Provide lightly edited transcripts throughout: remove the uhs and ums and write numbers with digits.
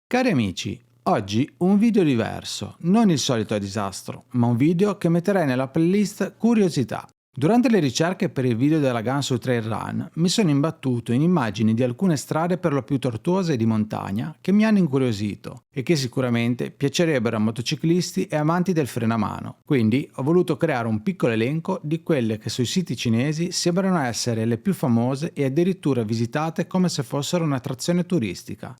Cari amici, oggi un video diverso, non il solito disastro, ma un video che metterei nella playlist curiosità. Durante le ricerche per il video della Gansu Trail Run mi sono imbattuto in immagini di alcune strade per lo più tortuose e di montagna che mi hanno incuriosito e che sicuramente piacerebbero a motociclisti e amanti del freno a mano. Quindi ho voluto creare un piccolo elenco di quelle che sui siti cinesi sembrano essere le più famose e addirittura visitate come se fossero un'attrazione turistica.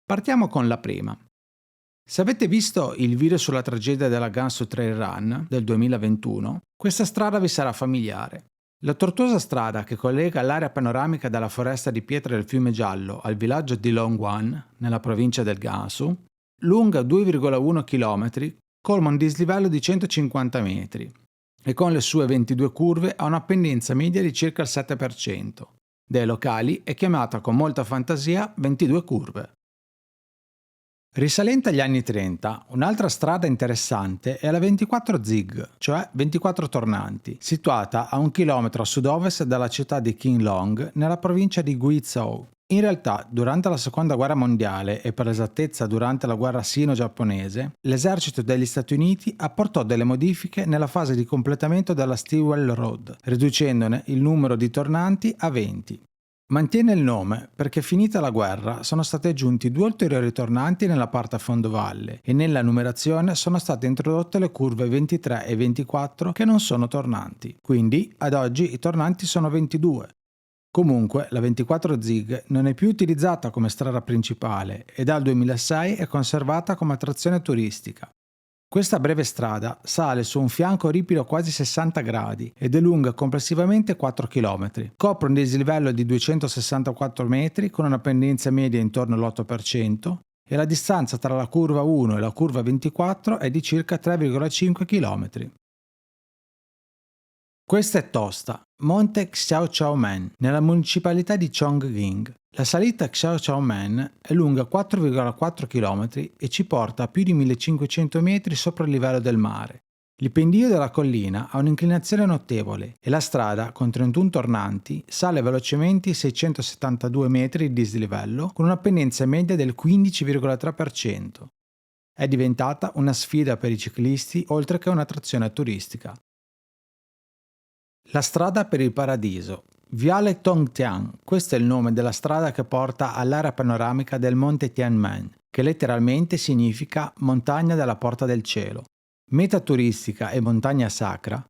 Partiamo con la prima. Se avete visto il video sulla tragedia della Gansu Trail Run del 2021, questa strada vi sarà familiare. La tortuosa strada che collega l'area panoramica della foresta di pietre del Fiume Giallo al villaggio di Longwan, nella provincia del Gansu, lunga 2,1 km, colma un dislivello di 150 metri e con le sue 22 curve ha una pendenza media di circa il 7%. Dai locali è chiamata con molta fantasia 22 curve. Risalente agli anni 30, un'altra strada interessante è la 24 Zig, cioè 24 tornanti, situata a 1 chilometro a sud-ovest dalla città di Qinglong, nella provincia di Guizhou. In realtà, durante la Seconda Guerra Mondiale e per l'esattezza durante la guerra sino-giapponese, l'esercito degli Stati Uniti apportò delle modifiche nella fase di completamento della Stillwell Road, riducendone il numero di tornanti a 20. Mantiene il nome perché finita la guerra sono stati aggiunti 2 ulteriori tornanti nella parte a fondovalle e nella numerazione sono state introdotte le curve 23 e 24 che non sono tornanti, quindi ad oggi i tornanti sono 22. Comunque la 24 Zig non è più utilizzata come strada principale e dal 2006 è conservata come attrazione turistica. Questa breve strada sale su un fianco ripido quasi 60 gradi ed è lunga complessivamente 4 km. Copre un dislivello di 264 metri con una pendenza media intorno all'8% e la distanza tra la curva 1 e la curva 24 è di circa 3,5 km. Questa è tosta, Monte Xiaoqiaomen, nella municipalità di Chongqing. La salita Xiaoqiaomen è lunga 4,4 km e ci porta a più di 1500 metri sopra il livello del mare. Il pendio della collina ha un'inclinazione notevole e la strada, con 31 tornanti, sale velocemente i 672 metri di dislivello con una pendenza media del 15,3%. È diventata una sfida per i ciclisti oltre che un'attrazione turistica. La strada per il paradiso. Viale Tongtian, questo è il nome della strada che porta all'area panoramica del monte Tianmen, che letteralmente significa montagna della porta del cielo. Meta turistica e montagna sacra,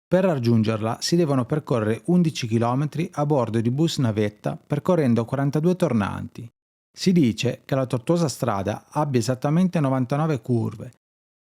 per raggiungerla si devono percorrere 11 km a bordo di bus navetta percorrendo 42 tornanti. Si dice che la tortuosa strada abbia esattamente 99 curve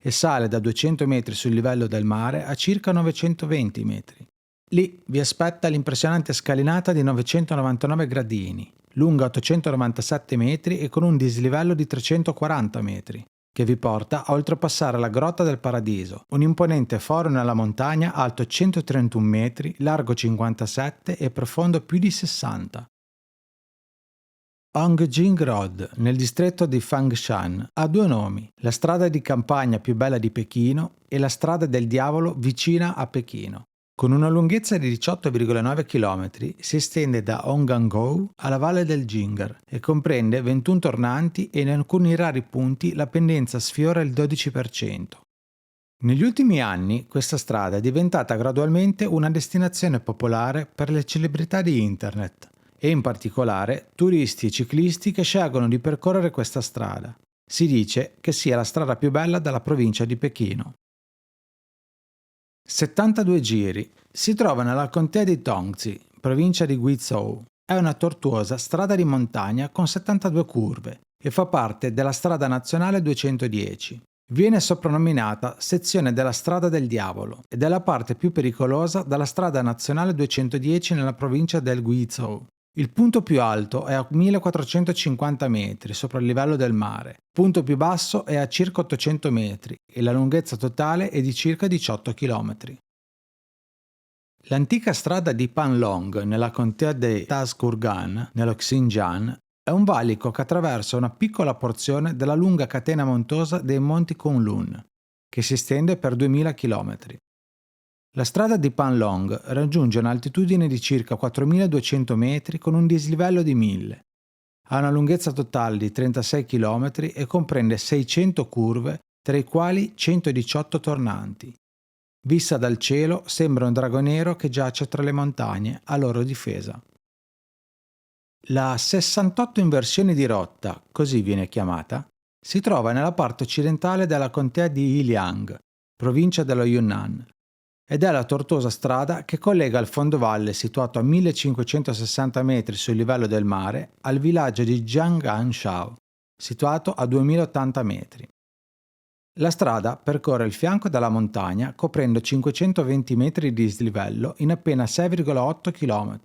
e sale da 200 metri sul livello del mare a circa 920 metri. Lì vi aspetta l'impressionante scalinata di 999 gradini, lunga 897 metri e con un dislivello di 340 metri, che vi porta a oltrepassare la Grotta del Paradiso, un imponente foro nella montagna alto 131 metri, largo 57 e profondo più di 60. Hongjing Road, nel distretto di Fangshan, ha 2 nomi, la strada di campagna più bella di Pechino e la strada del diavolo vicina a Pechino. Con una lunghezza di 18,9 km si estende da Hongangou alla valle del Jing'er e comprende 21 tornanti e in alcuni rari punti la pendenza sfiora il 12%. Negli ultimi anni questa strada è diventata gradualmente una destinazione popolare per le celebrità di internet e in particolare turisti e ciclisti che scelgono di percorrere questa strada. Si dice che sia la strada più bella della provincia di Pechino. 72 giri. Si trova nella contea di Tongzi, provincia di Guizhou. È una tortuosa strada di montagna con 72 curve e fa parte della strada nazionale 210. Viene soprannominata sezione della strada del diavolo ed è la parte più pericolosa della strada nazionale 210 nella provincia del Guizhou. Il punto più alto è a 1450 metri sopra il livello del mare, il punto più basso è a circa 800 metri e la lunghezza totale è di circa 18 km. L'antica strada di Panlong nella contea di Tazkurgan, nello Xinjiang, è un valico che attraversa una piccola porzione della lunga catena montuosa dei monti Kunlun, che si estende per 2000 km. La strada di Panlong raggiunge un'altitudine di circa 4200 metri con un dislivello di 1000. Ha una lunghezza totale di 36 km e comprende 600 curve, tra i quali 118 tornanti. Vista dal cielo sembra un drago nero che giace tra le montagne a loro difesa. La 68 inversione di rotta, così viene chiamata, si trova nella parte occidentale della contea di Iliang, provincia dello Yunnan, ed è la tortuosa strada che collega il fondovalle situato a 1560 metri sul livello del mare al villaggio di Jiang'anshao, situato a 2080 metri. La strada percorre il fianco della montagna coprendo 520 metri di dislivello in appena 6,8 km.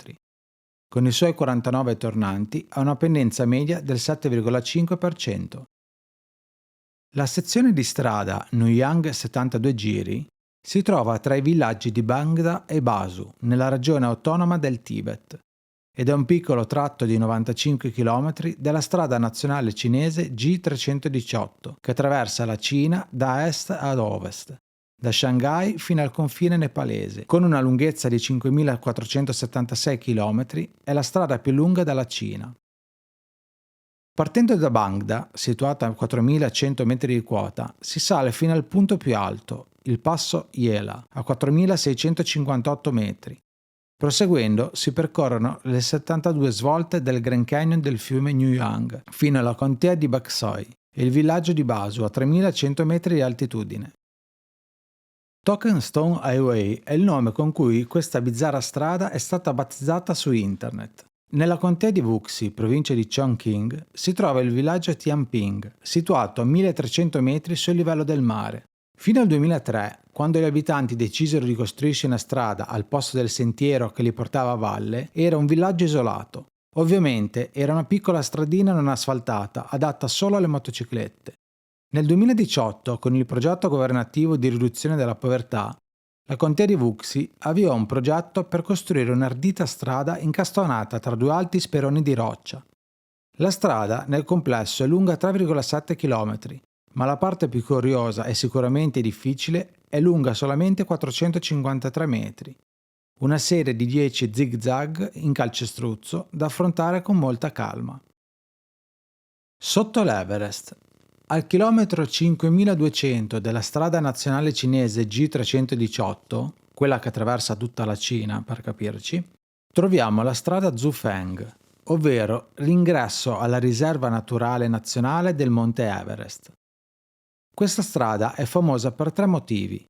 Con i suoi 49 tornanti ha una pendenza media del 7,5%. La sezione di strada Nuyang 72 giri si trova tra i villaggi di Bangda e Basu, nella regione autonoma del Tibet, ed è un piccolo tratto di 95 km della strada nazionale cinese G318 che attraversa la Cina da est ad ovest, da Shanghai fino al confine nepalese. Con una lunghezza di 5.476 km è la strada più lunga della Cina. Partendo da Bangda, situata a 4.100 metri di quota, si sale fino al punto più alto, il passo Yela, a 4.658 metri. Proseguendo si percorrono le 72 svolte del Grand Canyon del fiume Nuyang fino alla contea di Baksoi e il villaggio di Basu a 3.100 metri di altitudine. Token Stone Highway è il nome con cui questa bizzarra strada è stata battezzata su internet. Nella contea di Wuxi, provincia di Chongqing, si trova il villaggio Tianping, situato a 1300 metri sul livello del mare. Fino al 2003, quando gli abitanti decisero di costruirsi una strada al posto del sentiero che li portava a valle, era un villaggio isolato. Ovviamente era una piccola stradina non asfaltata, adatta solo alle motociclette. Nel 2018, con il progetto governativo di riduzione della povertà, la contea di Wuxi avviò un progetto per costruire un'ardita strada incastonata tra due alti speroni di roccia. La strada, nel complesso, è lunga 3,7 km, ma la parte più curiosa e sicuramente difficile è lunga solamente 453 metri. Una serie di 10 zig-zag in calcestruzzo da affrontare con molta calma. Sotto l'Everest. Al chilometro 5200 della strada nazionale cinese G318, quella che attraversa tutta la Cina per capirci, troviamo la strada Zhufeng, ovvero l'ingresso alla riserva naturale nazionale del Monte Everest. Questa strada è famosa per 3 motivi.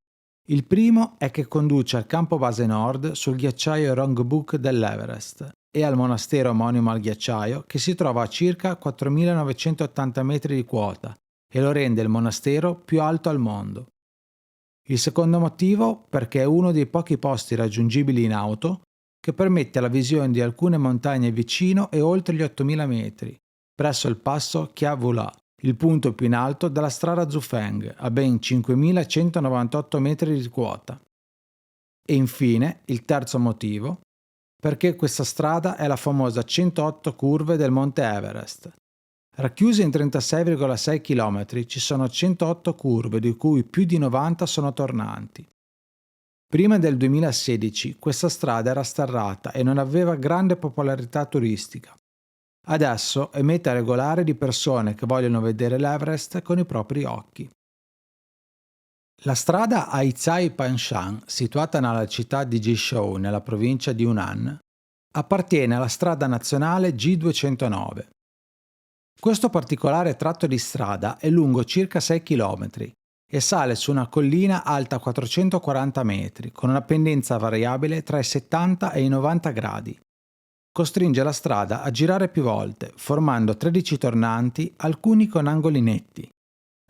Il primo è che conduce al campo base nord sul ghiacciaio Rongbuk dell'Everest e al monastero omonimo al ghiacciaio che si trova a circa 4.980 metri di quota e lo rende il monastero più alto al mondo. Il secondo motivo perché è uno dei pochi posti raggiungibili in auto che permette la visione di alcune montagne vicino e oltre gli 8.000 metri, presso il passo Kya Vula, il punto più in alto della strada Zhufeng, a ben 5.198 metri di quota. E infine, il terzo motivo, perché questa strada è la famosa 108 curve del Monte Everest. Racchiuse in 36,6 km ci sono 108 curve, di cui più di 90 sono tornanti. Prima del 2016 questa strada era sterrata e non aveva grande popolarità turistica. Adesso è meta regolare di persone che vogliono vedere l'Everest con i propri occhi. La strada Aizhai Panshan, situata nella città di Jishou, nella provincia di Hunan, appartiene alla strada nazionale G209. Questo particolare tratto di strada è lungo circa 6 km e sale su una collina alta 440 metri, con una pendenza variabile tra i 70 e i 90 gradi. Costringe la strada a girare più volte, formando 13 tornanti, alcuni con angoli netti.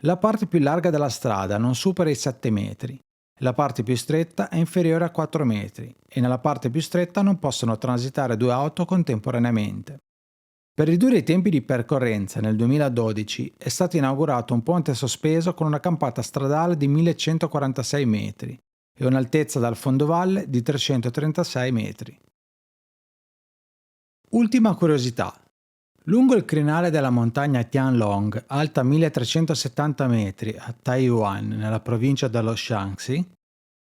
La parte più larga della strada non supera i 7 metri, la parte più stretta è inferiore a 4 metri e nella parte più stretta non possono transitare 2 auto contemporaneamente. Per ridurre i tempi di percorrenza nel 2012 è stato inaugurato un ponte sospeso con una campata stradale di 1146 metri e un'altezza dal fondovalle di 336 metri. Ultima curiosità. Lungo il crinale della montagna Tianlong, alta 1370 metri a Taiyuan, nella provincia dello Shaanxi,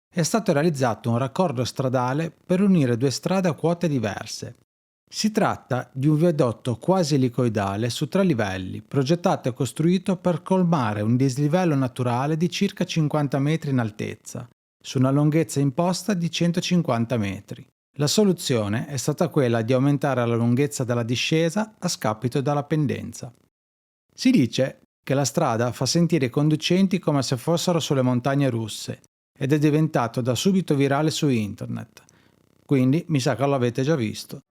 è stato realizzato un raccordo stradale per unire due strade a quote diverse. Si tratta di un viadotto quasi elicoidale su 3 livelli, progettato e costruito per colmare un dislivello naturale di circa 50 metri in altezza, su una lunghezza imposta di 150 metri. La soluzione è stata quella di aumentare la lunghezza della discesa a scapito della pendenza. Si dice che la strada fa sentire i conducenti come se fossero sulle montagne russe ed è diventato da subito virale su internet. Quindi mi sa che l'avete già visto.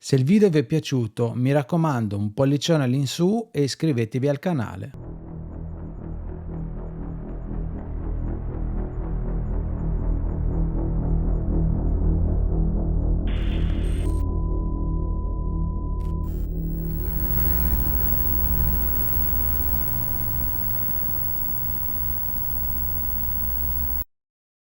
Se il video vi è piaciuto, mi raccomando un pollicione all'insù e iscrivetevi al canale.